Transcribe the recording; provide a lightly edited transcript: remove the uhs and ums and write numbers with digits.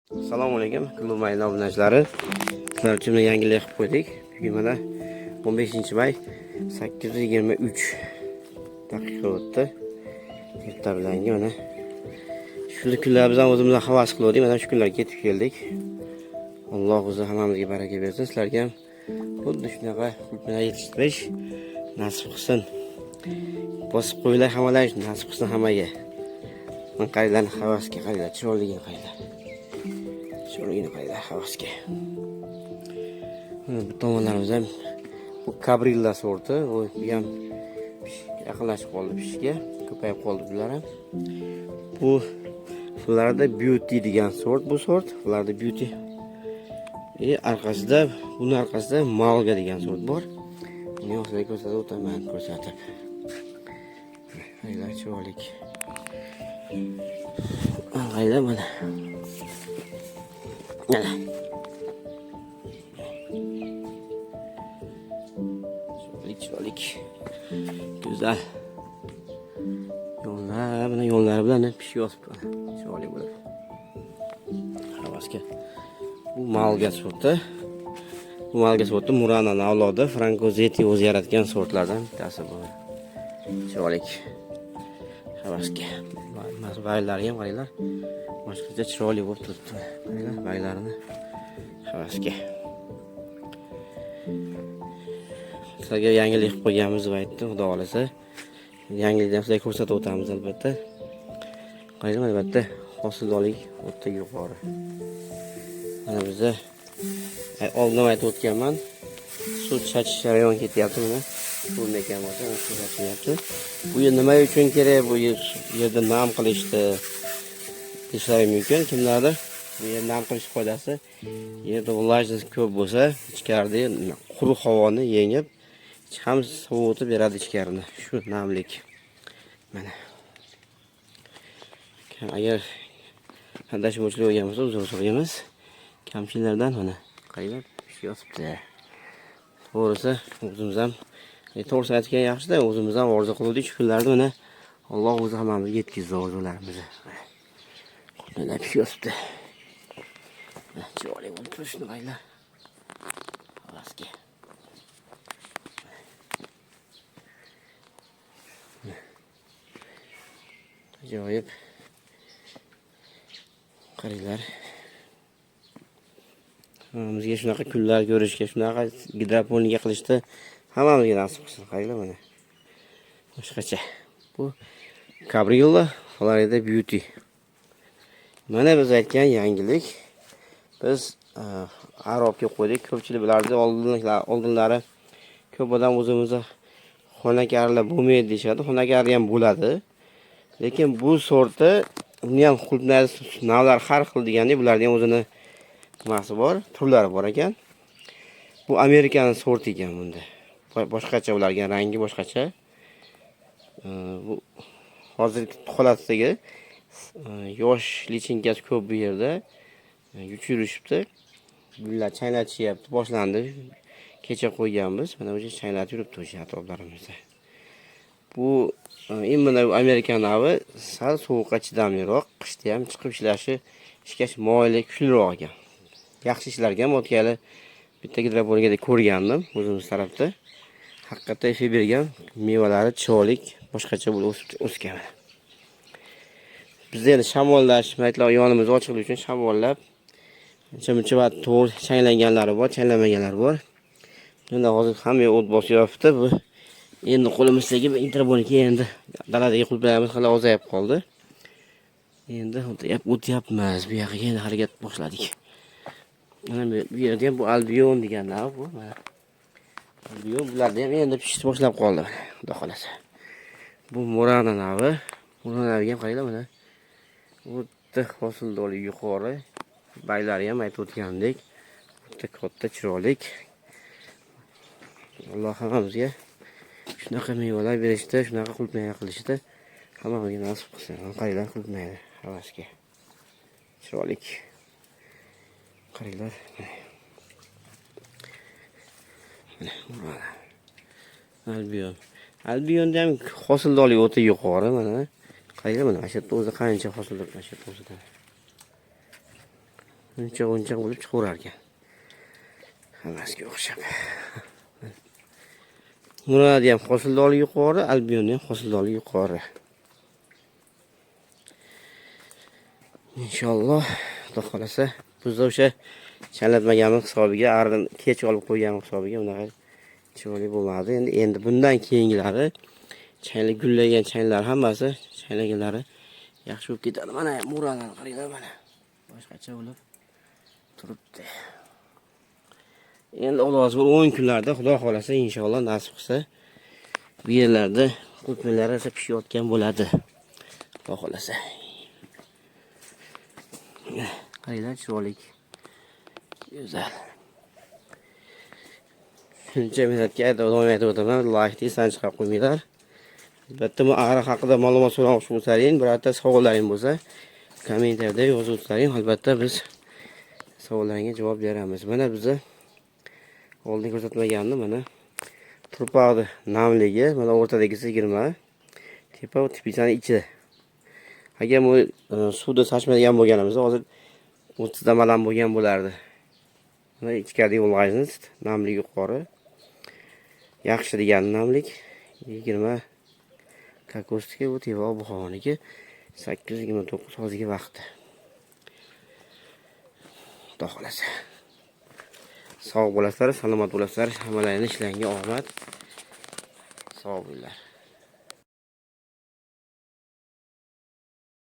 Assalomu alaykum, mayli obunachilari. Sizlar uchun yangilik qilib qo'ydik. Bugun mana 15-may 8:23 daqiqa o'tdi. Erta bilanga mana shu kunlar biz ham o'zimiz havas qildik. Mana shu kunlarga yetib keldik. Alloh o'zi hammamizga baraka bersin. Sizlarga ham xuddi shunaqa qulupnaylar yetishtirish nasib qilsin. Bosib qo'ylar hammalar nasib qilsin hammaga. Men qaranglar havasga qaranglar, chiroyligini qaranglar. Şurayı qayda havasga. Bu tomonlarimiz ham bu Cabrilla sorti, u ham yaqinlashib qoldi pishga, ko'payib qoldi bular ham. Bu Florida Beauty degan sort, bu sort Florida Beauty. Arkasida, bunun arkasida Malga degan sort bor. Buni o'zlariga ko'rsatib o'taman, ko'rsatib. Haylar chiroylik. Qayda mana. Çolik güzel yollar bilan pishib chiroyli bo'ladi. Havasga bu Malga sorti. Bu Malga sorti Murananing avlodi, Franco Zeti o'zi yaratgan sortlardan bittasi bu. Chiroyli havasga. Baylari ham qaranglar. Boshqacha chiroyli bo'lib turibdi. Qaranglar baylarini havasga. Sizlarga yangilik qilib qo'yganmiz deb aytdim, xudo xolasa. Yangilikni sizlarga ko'rsatib o'tamiz albatta. Qaranglar, albatta hosildorlik o'ta yuqori. Mana bizda oldin aytib o'tganman. Suv chachish jarayon ketyapti mana. Bu mekan bo'lsa, suv chachyapti. Bu nima uchun kerak? Bu yerda nam qilishdi. Ishlari mumkin kimlardir. Bu yer nam qilish foydasi. Yerda vlajность ko'p bo'lsa, ichkarida quruq havoni yengib, ham sovutib beradi ichkarini. Shu namlik. Mana. Agar adashmovchilik bo'lgan bo'lsa, uzr so'raymiz. Kamchiliklardan mana qaranglar, ish yotibdi. To'g'risi, o'zimiz ham to'g'risi aytgan yaxshi-da, o'zimiz ham orzu qildik shu kunlarda mana Alloh o'zi hammamizga yetkazdi orzularimizni. Qulupnaylar pishib yotibdi. Chiroyli bo'lib turishni qaranglar. Havasga. Ajoyib. Qaranglar. Hammamizga shunaqa kunlar ko'rishga, shunaqa gidroponika qilishda hammamizga nasib qilsin. Qaranglar mana. Boshqacha. Bu Cabrilla Florida Beauty. Mana biz aytgan yangilik. Biz Arabga qo'ydik. Ko'pchilik bilardi, oldinlari ko'p odam o'zimizni xonakarlar bo'lmaydi deyshadi. Xonakarlar ham bo'ladi. Lekin bu sorti uni ham qulupnay navlar har xil deganda bularning ham o'zini nimasi bor, turlari bor ekan. Bu Amerikan sorti ekan bunda. Boshqacha ularga rangi boshqacha. Bu hozirgi holasidagi yosh lichinkasi ko'p bu yerda yuchirishibdi. Bular chaynatishyapti, boshlandi. Kecha qo'yganmiz. Mana o'sha chaynatib yuribdi o'sha atroflarimizda. Bu mana Amerikan navi sal sovuqqa chidamliroq, qishda ham chiqib ishga moyilli kuchliroq ekan. Yaxshi ishlarga ham o'tgani bitta gidroponikada ko'rgandim o'zimiz tarafda. Haqiqatda efir bergan, mevalari chiroyli, boshqacha bo'lib o'sgan. Bizda endi shamollash, maytlar yonimiz ochiqligi uchun shamollab muncha va to'g'ri chaylanganlari bor, chaylamaganlari bor. Endi hozir hamma o't bosyapti. Bu endi qo'limizdagi gidroponika endi daladagi qulupnaylarimiz hali ozayib qoldi. Endi o'tyapmiz. Bu yoqqa endi harakat boshladik. Mana bu yerda ham bu Albion degan nav bu. Albion bularda ham endi pishishni boshlab qoldi. Xudo xolasa. Bu Murana navi. Muranaga ham qaranglar mana. O'ta hosildorlik yuqori. Baylari ham aytib o'tgandek, o'ta katta chiroyli. Alloh hammamizga shunaqa mevalar berishda, shunaqa qulupnaylar qilishda hammamizga nasib qilsin. Qaranglar qulupnaylar havasga. Chiroyli. Qaranglar. Albion. Albionda ham hosildorlik o'ta yuqori mana. Qaranglar mana shu yerda o'zi qancha hosildor mana shu yerda o'zidan. uncha bo'lib chiqaverar ekan. Hammasiga o'xshab. Murad ham hosildorli yuqori, Albion ham hosildorli yuqori. Inshaalloh, Xudo xolasa, bizda o'sha chaynatmaganimiz hisobiga, ardan kech olib qo'ygan hisobiga unaqa chiroyli bo'ladi. Endi bundan keyingilari chaynlar gullagan chaynlar hammasi chaynaganlari yaxshi bo'lib ketadi. Mana muralarni qaranglar mana. Boshqacha bo'lib turibdi. Endi Alloh bir 10 kunlarda Xudo xolasa inshaalloh nasib qilsa bu yerlarda qulpinlar esa pishayotgan bo'ladi. Xudo xolasa. Qaranglar chiroyli. Go'zal. Shuncha minutga davom etib o'taman. Like desan chiqarib qo'ymanglar. Albatta bu ariq haqida ma'lumot so'ramoqchi bo'lsangiz, birorta savollaring bo'lsa, kommentariyada yozib o'tsaring. Albatta biz savollaringizga javob beramiz. Mana bizni oldin ko'rsatmagandim, mana turpoqni namligi, mana o'rtadagisi 20, tepa va tepisani ichi. Agar bu suvda sachmaydigan bo'lganimizda hozir 30 damalan bo'lgan bo'lardi. Mana ichkariga ulg'aysiz, namlik yuqori. Yaxshi degan namlik 20 kokosga bu teva buxoniki 8:29 hozirgi vaqti. Xudo xolasa. Sog' bo'lasizlar, salomat bo'lasizlar. Hammalaringiz ishlariga omad. Sog' bo'linglar.